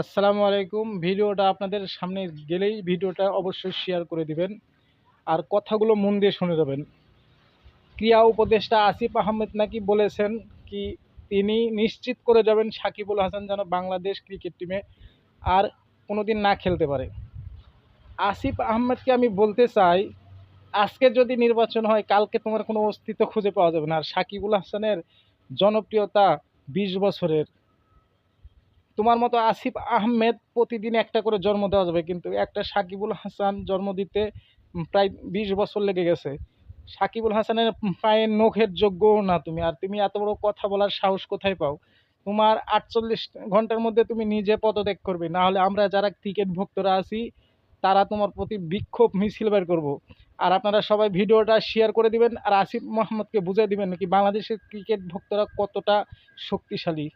আসসালামু আলাইকুম। ভিডিওটা আপনাদের সামনে গেলেই ভিডিওটা অবশ্যই শেয়ার করে দিবেন আর কথাগুলো মন দিয়ে শুনে যাবেন। ক্রীড়া উপদেষ্টা আসিফ আহমেদ নাকি বলেছেন কি তিনি নিশ্চিত করে যাবেন সাকিবুল হাসান যেন বাংলাদেশ ক্রিকেট টিমে আর কোনোদিন না খেলতে পারে। আসিফ আহমেদকে আমি বলতে চাই, আজকে যদি নির্বাচন হয় কালকে তোমার কোনো অস্তিত্ব খুঁজে পাওয়া যাবে না। আর সাকিবুল হাসানের জনপ্রিয়তা 20 বছরের। তোমার মতো আসিফ আহমেদ প্রতিদিন একটা করে জন্ম দেওয়া যাবে, কিন্তু একটা সাকিবুল হাসান জন্ম দিতে প্রায় 20 বছর লেগে গেছে। সাকিবুল হাসানের পায়ের নখের যোগ্যও না তুমি, আর তুমি এত বড় কথা বলার সাহস কোথায় পাও? তোমার 48 ঘন্টার মধ্যে তুমি নিজে পদত্যাগ করবে, না হলে আমরা যারা ক্রিকেট ভক্তরা আছি তারা তোমার প্রতি বিক্ষোভ মিছিল বের করব। আর আপনারা সবাই ভিডিওটা শেয়ার করে দিবেন আর আসিফ মোহাম্মদকে বুঝিয়ে দিবেন নাকি বাংলাদেশের ক্রিকেট ভক্তরা কতটা শক্তিশালী।